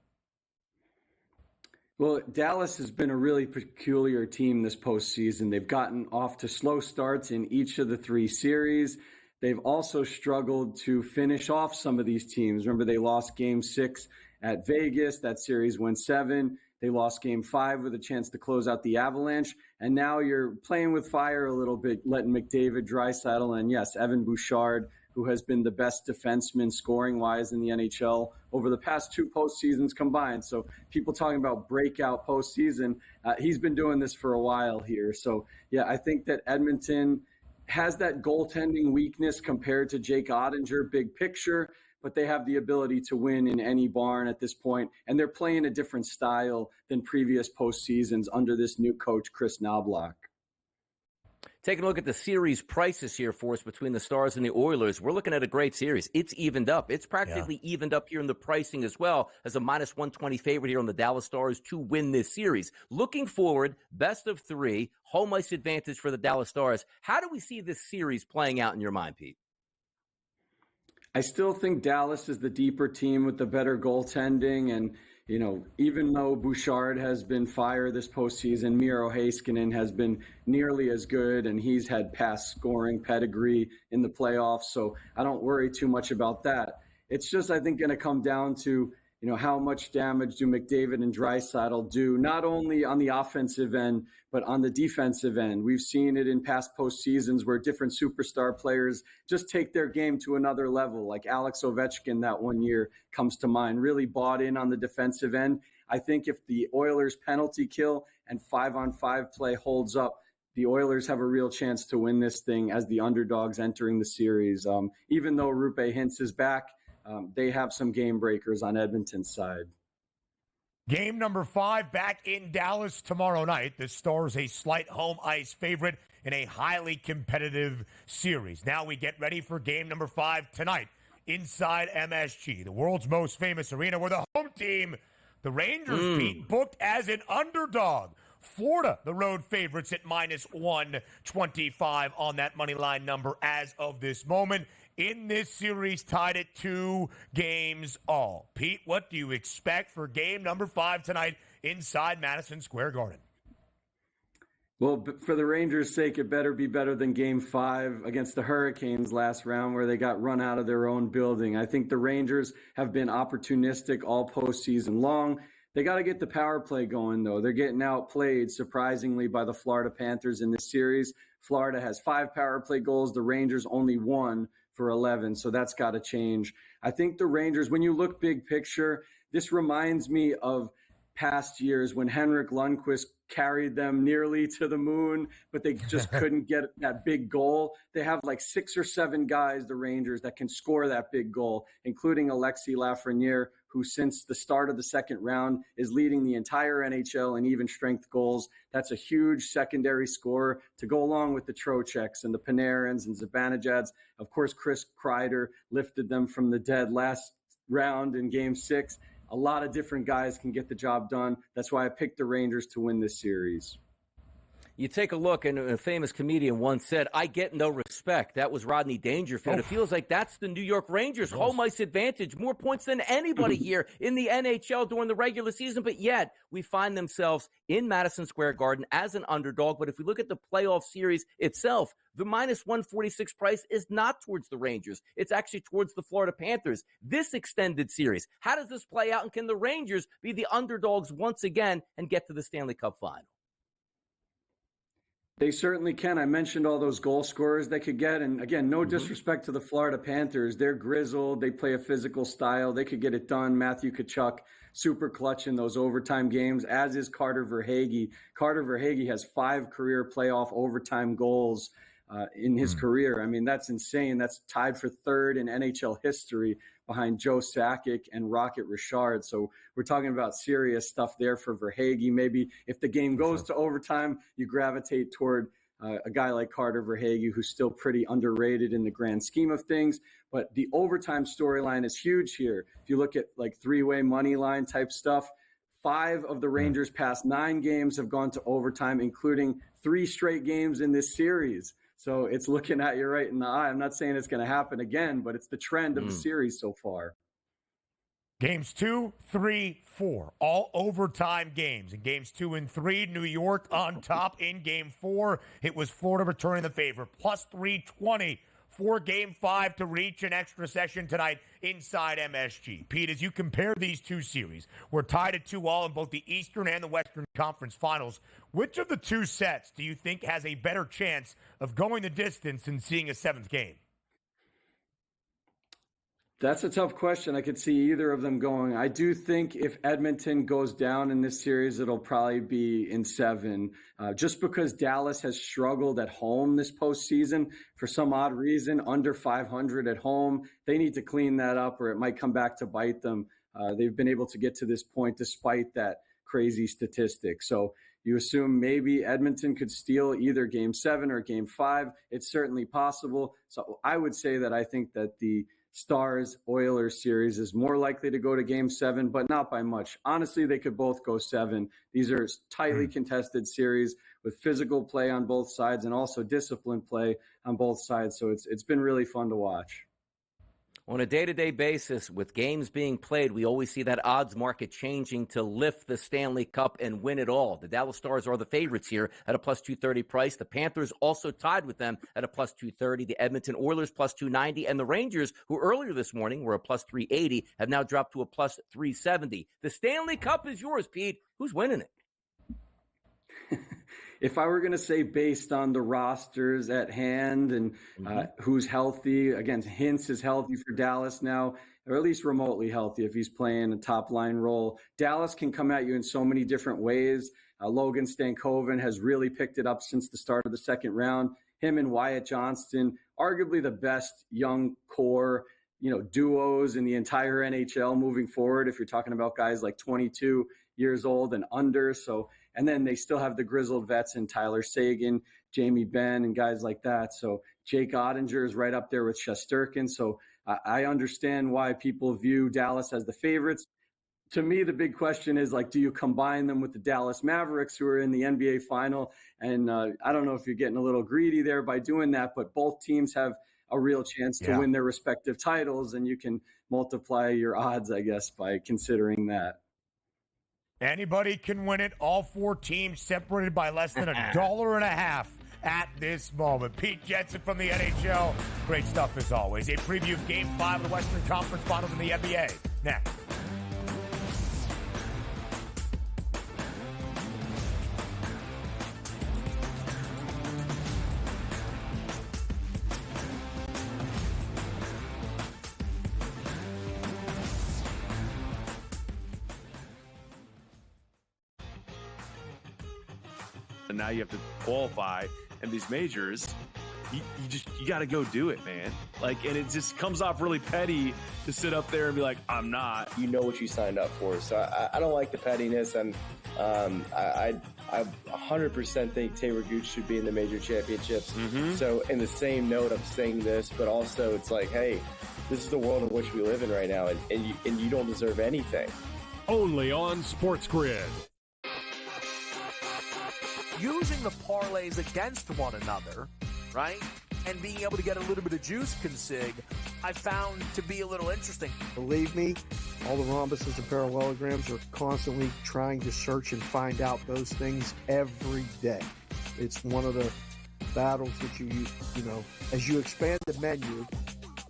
Well, Dallas has been a really peculiar team this postseason. They've gotten off to slow starts in each of the 3 series. They've also struggled to finish off some of these teams. Remember, they lost Game 6 at Vegas. That series went 7. They lost Game 5 with a chance to close out the Avalanche. And now you're playing with fire a little bit, letting McDavid, Draisaitl, and yes, Evan Bouchard, who has been the best defenseman scoring-wise in the NHL over the past 2 postseasons combined. So people talking about breakout postseason, he's been doing this for a while here. So, yeah, I think that Edmonton has that goaltending weakness compared to Jake Ottinger, big picture, but they have the ability to win in any barn at this point, and they're playing a different style than previous postseasons under this new coach, Chris Knobloch. Taking a look at the series prices here for us between the Stars and the Oilers, we're looking at a great series. It's evened up. It's practically evened up here in the pricing as well as a minus 120 favorite here on the Dallas Stars to win this series. Looking forward, best of 3, home ice advantage for the Dallas Stars. How do we see this series playing out in your mind, Pete? I still think Dallas is the deeper team with the better goaltending. And, you know, even though Bouchard has been fire this postseason, Miro Heiskanen has been nearly as good, and he's had past scoring pedigree in the playoffs. So I don't worry too much about that. It's just, I think, going to come down to, you know, how much damage do McDavid and Draisaitl do, not only on the offensive end, but on the defensive end. We've seen it in past postseasons where different superstar players just take their game to another level, like Alex Ovechkin that one year comes to mind, really bought in on the defensive end. I think if the Oilers penalty kill and 5-on-5 play holds up, the Oilers have a real chance to win this thing as the underdogs entering the series. Even though Rupe Hintz is back, they have some game breakers on Edmonton's side. Game number 5 back in Dallas tomorrow night. The Stars a slight home ice favorite in a highly competitive series. Now we get ready for game number 5 tonight inside MSG, the world's most famous arena, where the home team, the Rangers, Pete, booked as an underdog. Florida, the road favorites at minus 125 on that money line number as of this moment. In this series, tied at 2 games all. Pete, what do you expect for game number 5 tonight inside Madison Square Garden? Well, for the Rangers' sake, it better be better than Game 5 against the Hurricanes last round, where they got run out of their own building. I think the Rangers have been opportunistic all postseason long. They got to get the power play going, though. They're getting outplayed, surprisingly, by the Florida Panthers in this series. Florida has 5 power play goals. The Rangers only 1 for 11, so that's got to change. I think the Rangers, when you look big picture, this reminds me of past years when Henrik Lundqvist carried them nearly to the moon, but they just couldn't get that big goal. They have like 6 or 7 guys, the Rangers, that can score that big goal, including Alexis Lafreniere, who since the start of the second round is leading the entire NHL in even strength goals. That's a huge secondary scorer to go along with the Trocheks and the Panarins and Zibanejads. Of course, Chris Kreider lifted them from the dead last round in Game 6. A lot of different guys can get the job done. That's why I picked the Rangers to win this series. You take a look, and a famous comedian once said, "I get no respect." That was Rodney Dangerfield. It feels like that's the New York Rangers' home ice advantage. More points than anybody here in the NHL during the regular season, but yet we find themselves in Madison Square Garden as an underdog. But if we look at the playoff series itself, the minus 146 price is not towards the Rangers. It's actually towards the Florida Panthers. This extended series, how does this play out, and can the Rangers be the underdogs once again and get to the Stanley Cup final? They certainly can. I mentioned all those goal scorers they could get. And again, no disrespect to the Florida Panthers. They're grizzled. They play a physical style. They could get it done. Matthew Tkachuk, super clutch in those overtime games, as is Carter Verhaeghe. Carter Verhaeghe has 5 career playoff overtime goals in his career. I mean, that's insane. That's tied for 3rd in NHL history behind Joe Sakic and Rocket Richard. So we're talking about serious stuff there for Verhaeghe. Maybe if the game goes to overtime, you gravitate toward a guy like Carter Verhaeghe, who's still pretty underrated in the grand scheme of things. But the overtime storyline is huge here. If you look at like 3-way money line type stuff, 5 of the Rangers' past 9 games have gone to overtime, including 3 straight games in this series. So it's looking at you right in the eye. I'm not saying it's going to happen again, but it's the trend of the series so far. Games 2, 3, 4, all overtime games. In games 2 and 3, New York on top. In game 4, it was Florida returning the favor. Plus 320 for game 5 to reach an extra session tonight inside MSG. Pete, as you compare these two series, we're tied at 2-2 in both the Eastern and the Western Conference Finals. Which of the two sets do you think has a better chance of going the distance and seeing a 7th game? That's a tough question. I could see either of them going. I do think if Edmonton goes down in this series, it'll probably be in 7, just because Dallas has struggled at home this postseason for some odd reason, under 500 at home. They need to clean that up or it might come back to bite them. They've been able to get to this point despite that crazy statistic. So you assume maybe Edmonton could steal either game 7 or game 5. It's certainly possible. So I would say that I think that the Stars-Oilers series is more likely to go to game 7, but not by much. Honestly, they could both go 7. These are tightly contested series with physical play on both sides and also disciplined play on both sides. So it's been really fun to watch. On a day-to-day basis, with games being played, we always see that odds market changing to lift the Stanley Cup and win it all. The Dallas Stars are the favorites here at a plus 230 price. The Panthers also tied with them at a plus 230. The Edmonton Oilers plus 290. And the Rangers, who earlier this morning were a plus 380, have now dropped to a plus 370. The Stanley Cup is yours, Pete. Who's winning it? If I were going to say based on the rosters at hand and who's healthy, again, Hintz is healthy for Dallas now, or at least remotely healthy if he's playing a top-line role. Dallas can come at you in so many different ways. Logan Stankoven has really picked it up since the start of the second round. Him and Wyatt Johnston, arguably the best young core, duos in the entire NHL moving forward if you're talking about guys like 22 years old and under. And then they still have the grizzled vets in Tyler Seguin, Jamie Benn, and guys like that. So Jake Ottinger is right up there with Shesterkin. So I understand why people view Dallas as the favorites. To me, the big question is, do you combine them with the Dallas Mavericks, who are in the NBA final? And I don't know if you're getting a little greedy there by doing that, but both teams have a real chance to win their respective titles, and you can multiply your odds, I guess, by considering that. Anybody can win it. All 4 teams separated by less than $1.50 at this moment. Pete Jensen from the NHL. Great stuff as always. A preview of Game 5 of the Western Conference Finals in the NBA. Next. And now you have to qualify, and these majors, you got to go do it, man. And it just comes off really petty to sit up there and be like, I'm not. You know what you signed up for. So I don't like the pettiness, and I 100% think Taylor Gooch should be in the major championships. So in the same note, I'm saying this, but also it's like, hey, this is the world in which we live in right now, and you don't deserve anything. Only on SportsGrid. Using the parlays against one another, right? And being able to get a little bit of juice consig, I found to be a little interesting. Believe me, all the rhombuses and parallelograms are constantly trying to search and find out those things every day. It's one of the battles that you as you expand the menu,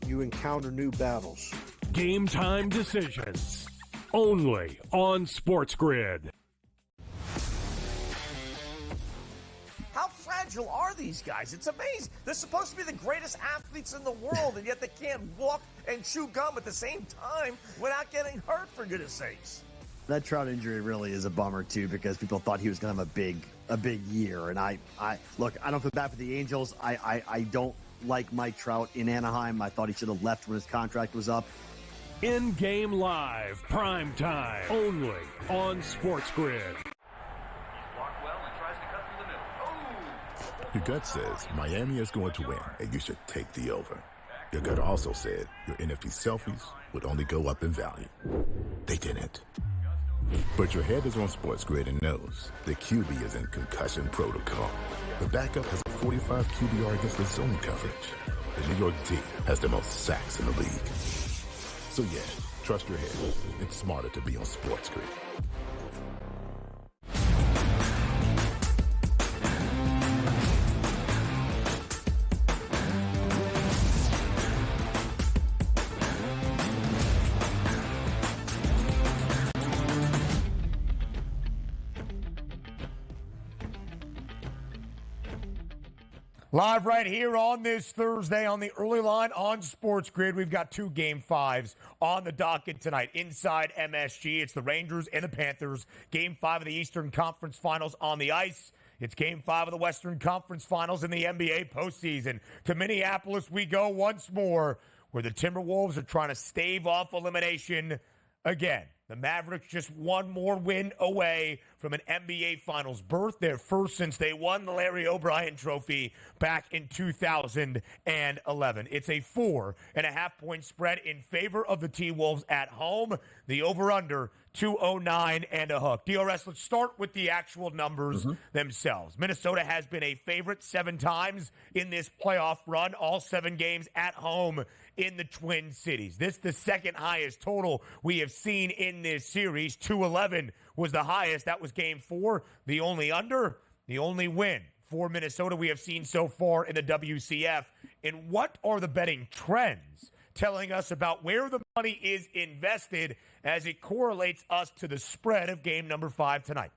you encounter new battles. Game time decisions. Only on SportsGrid. How fragile are these guys? It's amazing. They're supposed to be the greatest athletes in the world, and yet they can't walk and chew gum at the same time without getting hurt, for goodness sakes. That Trout injury really is a bummer, too, because people thought he was going to have a big year. And I look, I don't feel bad for the Angels. I don't like Mike Trout in Anaheim. I thought he should have left when his contract was up. In-game live, prime time, only on SportsGrid. Your gut says Miami is going to win, and you should take the over. Your gut also said your NFT selfies would only go up in value. They didn't. But your head is on SportsGrid and knows the QB is in concussion protocol. The backup has a 45 QBR against the zone coverage. The New York D has the most sacks in the league. So yeah, trust your head. It's smarter to be on SportsGrid. Live right here on this Thursday on the early line on SportsGrid. We've got 2 Game 5s on the docket tonight. Inside MSG, it's the Rangers and the Panthers. Game 5 of the Eastern Conference Finals on the ice. It's Game 5 of the Western Conference Finals in the NBA postseason. To Minneapolis we go once more, where the Timberwolves are trying to stave off elimination again. The Mavericks just one more win away from an NBA Finals berth, their first since they won the Larry O'Brien Trophy back in 2011. It's a 4.5-point spread in favor of the T-Wolves at home. The over-under, 209 and a hook. DRS, let's start with the actual numbers themselves. Minnesota has been a favorite 7 times in this playoff run, all 7 games at home in the Twin Cities. This the second highest total we have seen in this series. 211 was the highest. That was Game 4. The only under, the only win for Minnesota we have seen so far in the WCF. And what are the betting trends telling us about where the money is invested as it correlates us to the spread of game number 5 tonight?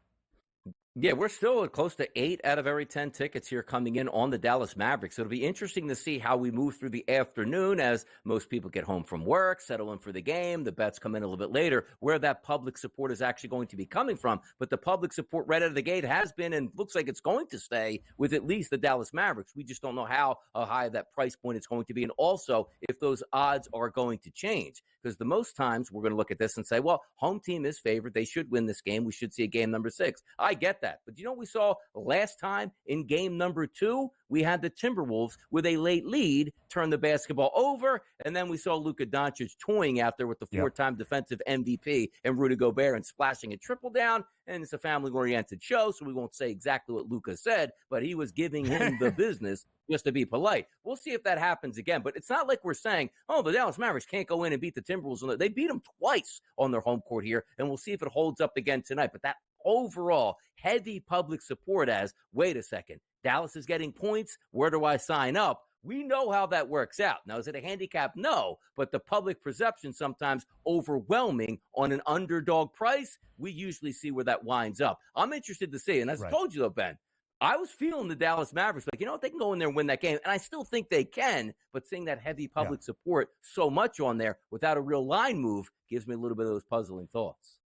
Yeah, we're still close to 8 out of every 10 tickets here coming in on the Dallas Mavericks. So it'll be interesting to see how we move through the afternoon as most people get home from work, settle in for the game. The bets come in a little bit later, where that public support is actually going to be coming from. But the public support right out of the gate has been and looks like it's going to stay with at least the Dallas Mavericks. We just don't know how high that price point is going to be, and also if those odds are going to change. Because the most times we're going to look at this and say, well, home team is favored. They should win this game. We should see a game number 6. I get that. But you know what we saw last time in game number 2? We had the Timberwolves with a late lead turn the basketball over, and then we saw Luka Doncic toying out there with the 4-time defensive MVP and Rudy Gobert and splashing a triple down. And it's a family-oriented show, so we won't say exactly what Luka said, but he was giving him the business just to be polite. We'll see if that happens again, but it's not like we're saying, oh, the Dallas Mavericks can't go in and beat the Timberwolves. They beat them twice on their home court here, and we'll see if it holds up again tonight. But that overall heavy public support as, wait a second, Dallas is getting points. Where do I sign up? We know how that works out. Now, is it a handicap? No, but the public perception sometimes overwhelming on an underdog price. We usually see where that winds up. I'm interested to see, and as I told you though, Ben, I was feeling the Dallas Mavericks like, you know what, they can go in there and win that game, and I still think they can, but seeing that heavy public support so much on there without a real line move gives me a little bit of those puzzling thoughts.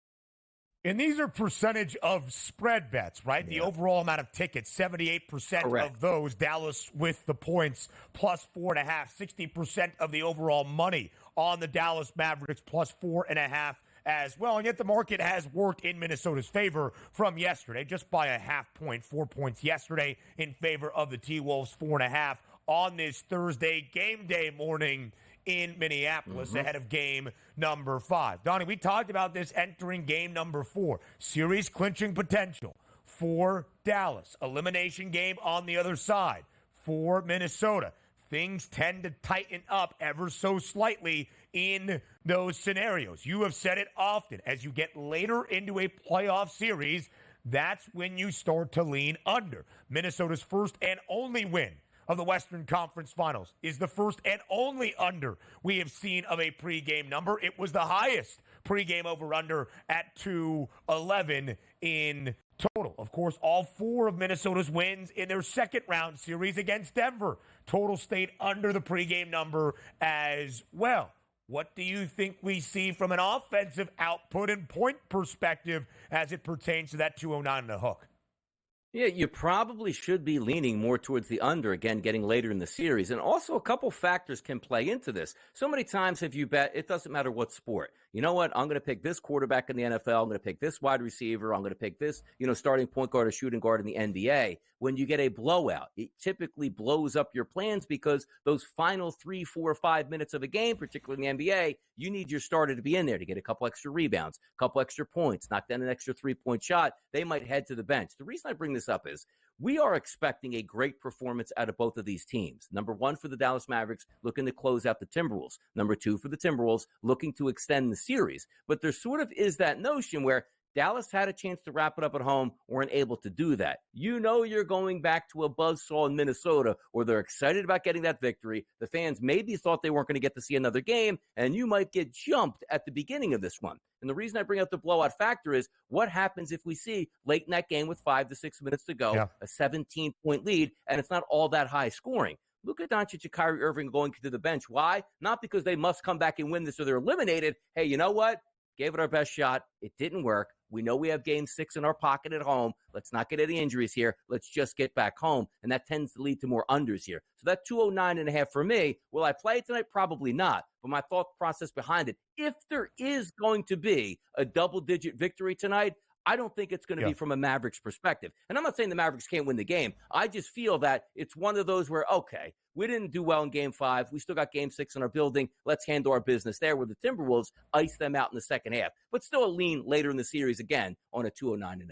And these are percentage of spread bets, right? The overall amount of tickets, 78% of those, Dallas with the points, plus 4.5. 60% of the overall money on the Dallas Mavericks, plus 4.5 as well. And yet the market has worked in Minnesota's favor from yesterday, just by a half point, 4 points yesterday in favor of the T-Wolves, 4.5 on this Thursday game day morning in Minneapolis ahead of game number 5. Donnie, we talked about this entering game number 4. Series clinching potential for Dallas. Elimination game on the other side for Minnesota. Things tend to tighten up ever so slightly in those scenarios. You have said it often. As you get later into a playoff series, that's when you start to lean under. Minnesota's first and only win of the Western Conference Finals is the first and only under we have seen of a pregame number. It was the highest pregame over-under at 211 in total. Of course, all 4 of Minnesota's wins in their second round series against Denver total stayed under the pregame number as well. What do you think we see from an offensive output and point perspective as it pertains to that 209 and a hook? Yeah, you probably should be leaning more towards the under, again, getting later in the series. And also, a couple factors can play into this. So many times have you bet, it doesn't matter what sport. You know what? I'm going to pick this quarterback in the NFL. I'm going to pick this wide receiver. I'm going to pick this, starting point guard or shooting guard in the NBA. When you get a blowout, it typically blows up your plans because those final 3, 4, 5 minutes of a game, particularly in the NBA, you need your starter to be in there to get a couple extra rebounds, a couple extra points, knock down an extra 3-point shot. They might head to the bench. The reason I bring this up is we are expecting a great performance out of both of these teams. Number one, for the Dallas Mavericks, looking to close out the Timberwolves. Number two, for the Timberwolves, looking to extend the series. But there sort of is that notion where Dallas had a chance to wrap it up at home, weren't able to do that. You're going back to a buzzsaw in Minnesota where they're excited about getting that victory. The fans maybe thought they weren't going to get to see another game, and you might get jumped at the beginning of this one. And the reason I bring up the blowout factor is what happens if we see late in that game with 5 to 6 minutes to go, a 17-point lead, and it's not all that high scoring. Luka Doncic and Kyrie Irving going to the bench. Why? Not because they must come back and win this or they're eliminated. Hey, you know what? Gave it our best shot. It didn't work. We know we have game 6 in our pocket at home. Let's not get any injuries here. Let's just get back home. And that tends to lead to more unders here. So that 209.5 for me, will I play it tonight? Probably not. But my thought process behind it, if there is going to be a double-digit victory tonight, I don't think it's going to be from a Mavericks perspective. And I'm not saying the Mavericks can't win the game. I just feel that it's one of those where, okay, we didn't do well in game 5. We still got game 6 in our building. Let's handle our business there, where the Timberwolves ice them out in the second half. But still a lean later in the series again on a 209.5.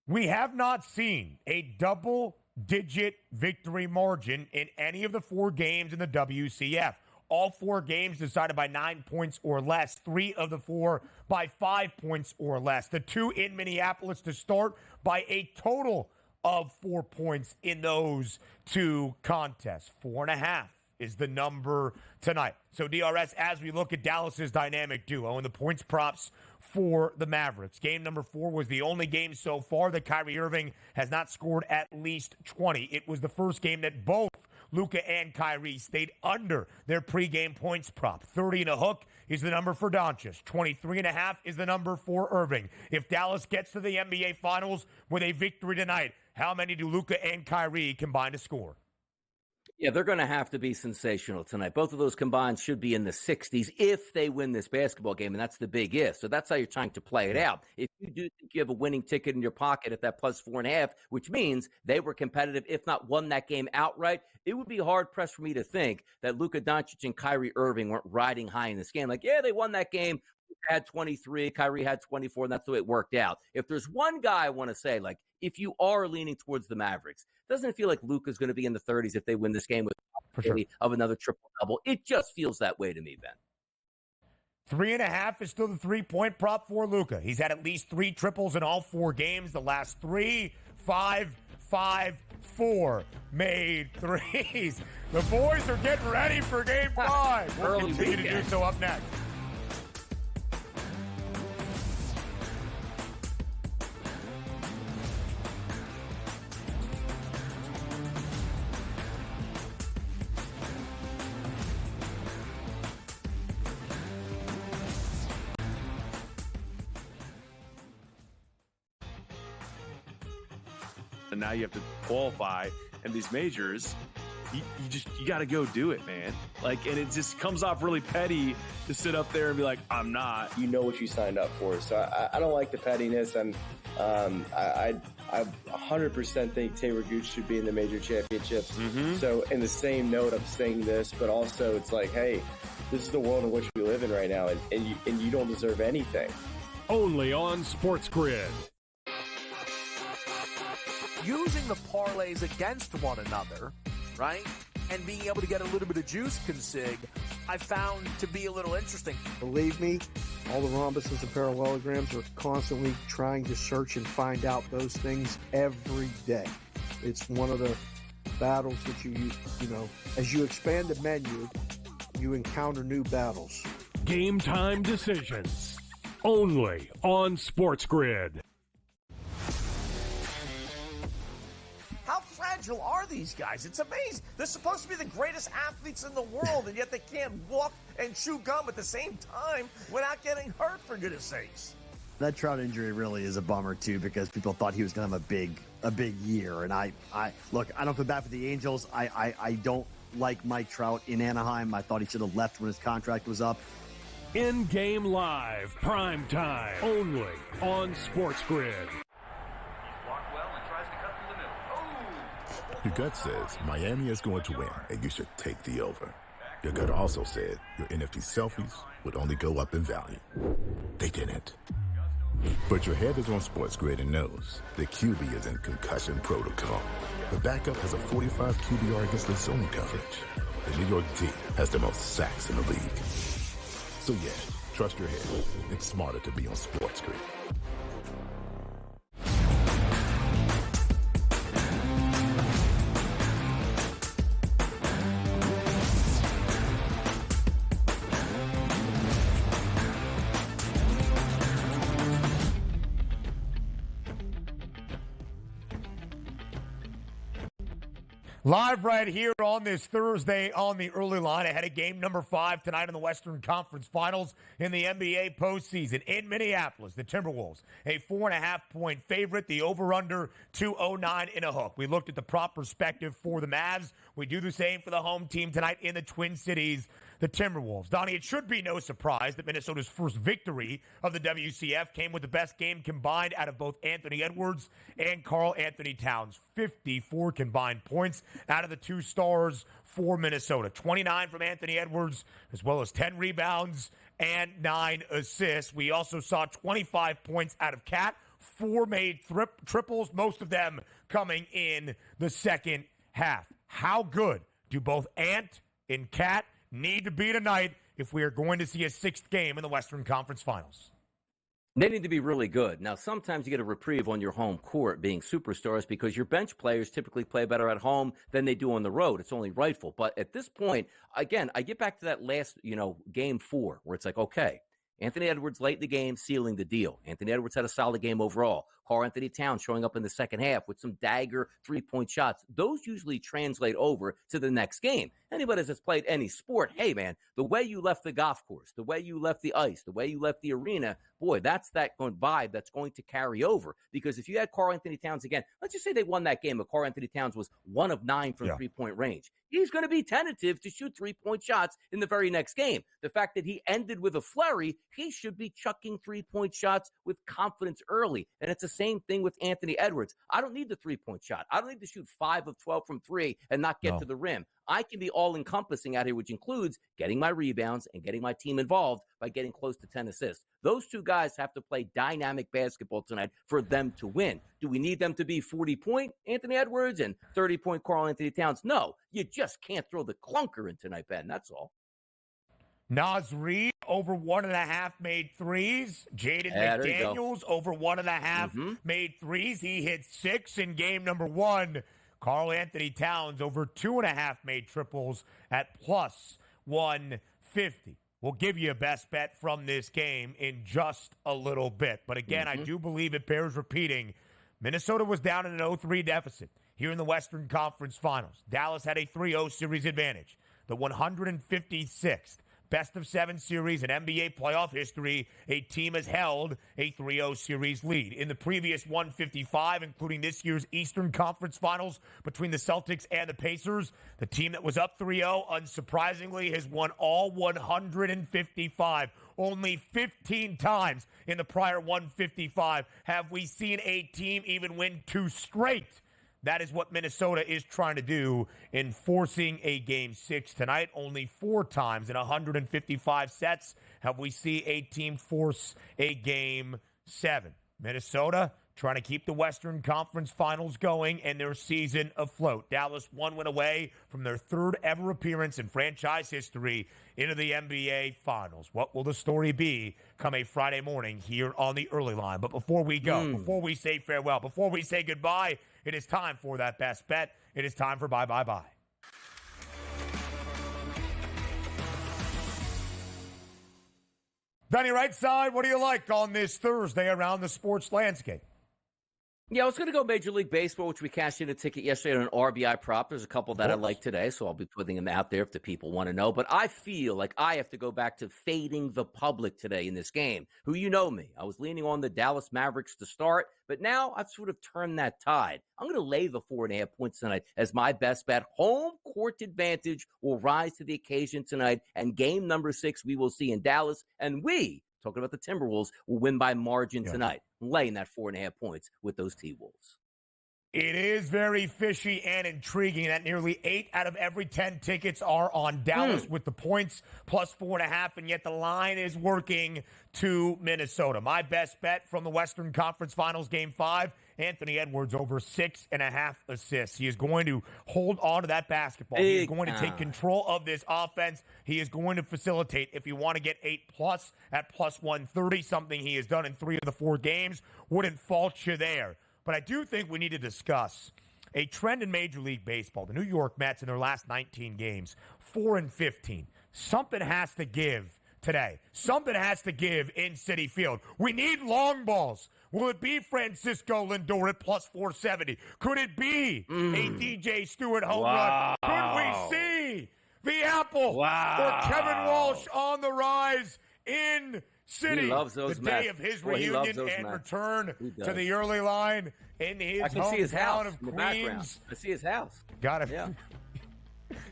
We have not seen a double-digit victory margin in any of the 4 games in the WCF. All 4 games decided by 9 points or less. 3 of the 4 by 5 points or less. The 2 in Minneapolis to start by a total of 4 points in those 2 contests. 4.5 is the number tonight. So DRS, as we look at Dallas's dynamic duo and the points props for the Mavericks. Game number 4 was the only game so far that Kyrie Irving has not scored at least 20. It was the first game that both Luka and Kyrie stayed under their pregame points prop. 30 and a hook is the number for Doncic. 23.5 is the number for Irving. If Dallas gets to the NBA Finals with a victory tonight, how many do Luka and Kyrie combine to score? Yeah, they're going to have to be sensational tonight. Both of those combined should be in the 60s if they win this basketball game, and that's the big if. So that's how you're trying to play it out. If you do think you have a winning ticket in your pocket at that plus 4.5, which means they were competitive, if not won that game outright, it would be hard-pressed for me to think that Luka Doncic and Kyrie Irving weren't riding high in this game. Like, yeah, they won that game. Had 23, Kyrie had 24, and that's the way it worked out. If there's one guy I want to say, like, if you are leaning towards the Mavericks, doesn't it feel like Luka's going to be in the 30s if they win this game with of another triple-double? It just feels that way to me, Ben. 3.5 is still the 3-point prop for Luka. He's had at least 3 triples in all 4 games. The last 3, 5, 4 made threes. The boys are getting ready for game 5. We'll continue to do so up next. And now you have to qualify, and these majors, you got to go do it, man. Like, and it just comes off really petty to sit up there and be like, I'm not. You know what you signed up for, so I don't like the pettiness, and I 100% think Taylor Gooch should be in the major championships. So in the same note, I'm saying this, but also it's like, hey, this is the world in which we live in right now, and you don't deserve anything. Only on SportsGrid. Using the parlays against one another, right? And being able to get a little bit of juice consig, I found to be a little interesting. Believe me, all the rhombuses and parallelograms are constantly trying to search and find out those things every day. It's one of the battles that you know, as you expand the menu, you encounter new battles. Game time decisions. Only on SportsGrid. How fragile are these guys? It's amazing. They're supposed to be the greatest athletes in the world, and yet they can't walk and chew gum at the same time without getting hurt, for goodness sakes. That Trout injury really is a bummer too, because people thought he was going to have a big year. And I look, I don't feel bad for the Angels. I don't like Mike Trout in Anaheim. I thought he should have left when his contract was up. In-game live, prime time, only on SportsGrid. Your gut says Miami is going to win, and you should take the over. Your gut also said your NFT selfies would only go up in value. They didn't. But your head is on SportsGrid and knows the QB is in concussion protocol. The backup has a 45 QBR against the zone coverage. The New York D has the most sacks in the league. So yeah, trust your head. It's smarter to be on SportsGrid. Live right here on this Thursday on the early line ahead of game number 5 tonight in the Western Conference Finals in the NBA postseason in Minneapolis. The Timberwolves, a 4.5-point favorite. The over-under 209 in a hook. We looked at the prop perspective for the Mavs. We do the same for the home team tonight in the Twin Cities, the Timberwolves. Donnie, it should be no surprise that Minnesota's first victory of the WCF came with the best game combined out of both Anthony Edwards and Karl Anthony Towns. 54 combined points out of the two stars for Minnesota. 29 from Anthony Edwards, as well as 10 rebounds and 9 assists. We also saw 25 points out of Cat, 4 made triples, most of them coming in the second half. How good do both Ant and Cat need to be tonight if we are going to see a 6th game in the Western Conference Finals? They need to be really good. Now, sometimes you get a reprieve on your home court being superstars because your bench players typically play better at home than they do on the road. It's only rightful. But at this point, again, I get back to that last, game 4 where it's like, okay, Anthony Edwards late in the game, sealing the deal. Anthony Edwards had a solid game overall. Karl Anthony Towns showing up in the second half with some dagger 3-point shots. Those usually translate over to the next game. Anybody that's played any sport, hey, man, the way you left the golf course, the way you left the ice, the way you left the arena, boy, that's that vibe that's going to carry over. Because if you had Karl Anthony Towns again, let's just say they won that game, but Karl Anthony Towns was 1 of 9 from 3-point range. He's going to be tentative to shoot 3-point shots in the very next game. The fact that he ended with a flurry, he should be chucking 3-point shots with confidence early. And it's the same thing with Anthony Edwards. I don't need the 3-point shot. I don't need to shoot 5 of 12 from 3 and not get to the rim. I can be all-encompassing out here, which includes getting my rebounds and getting my team involved by getting close to 10 assists. Those two guys have to play dynamic basketball tonight for them to win. Do we need them to be 40-point Anthony Edwards and 30-point Karl Anthony Towns? No, you just can't throw the clunker in tonight, Ben. That's all. Naz Reid over 1.5 made threes. Jaden McDaniels over 1.5 made threes. He hit 6 in game number 1. Karl Anthony Towns over 2.5 made triples at plus 150. We'll give you a best bet from this game in just a little bit. But again, I do believe it bears repeating. Minnesota was down in an 0-3 deficit here in the Western Conference Finals. Dallas had a 3-0 series advantage. The 156th best-of-7 series in NBA playoff history, a team has held a 3-0 series lead. In the previous 155, including this year's Eastern Conference Finals between the Celtics and the Pacers, the team that was up 3-0, unsurprisingly, has won all 155. Only 15 times in the prior 155 have we seen a team even win 2 straight. That is what Minnesota is trying to do in forcing a Game 6 tonight. Only 4 times in 155 sets have we seen a team force a Game 7. Minnesota trying to keep the Western Conference Finals going and their season afloat. Dallas 1 win away from their 3rd ever appearance in franchise history into the NBA Finals. What will the story be come a Friday morning here on the early line? But before we go, before we say farewell, before we say goodbye, it is time for that best bet. It is time for bye, bye, bye. Donnie, right side, what do you like on this Thursday around the sports landscape? Yeah, I was going to go Major League Baseball, which we cashed in a ticket yesterday on an RBI prop. There's a couple that I like today, so I'll be putting them out there if the people want to know. But I feel like I have to go back to fading the public today in this game. Who you know me. I was leaning on the Dallas Mavericks to start, but now I've sort of turned that tide. I'm going to lay the 4.5 points tonight as my best bet. Home court advantage will rise to the occasion tonight, and game number 6 we will see in Dallas, and we, talking about the Timberwolves, will win by margin tonight. I'm laying that 4.5 points with those T-Wolves. It is very fishy and intriguing that nearly 8 out of every 10 tickets are on Dallas with the points plus 4.5, and yet the line is working to Minnesota. My best bet from the Western Conference Finals Game 5, Anthony Edwards over 6.5 assists. He is going to hold on to that basketball. He is going to take control of this offense. He is going to facilitate. If you want to get 8+ at plus 130, something he has done in 3 of the 4 games, wouldn't fault you there. But I do think we need to discuss a trend in Major League Baseball. The New York Mets in their last 19 games, 4-15. Something has to give today. Something has to give in Citi Field. We need long balls. Will it be Francisco Lindor at plus 470? Could it be a DJ Stewart home run? Could we see the Apple or Kevin Walsh on the rise in City? He loves those the Mets. day of his Boy, reunion and return to the early line in his I can see his house of in the background. Queens. I see his house. Got it. Yeah.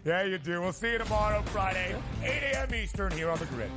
Yeah, you do. We'll see you tomorrow, Friday, 8 a.m. Eastern here on the Grid.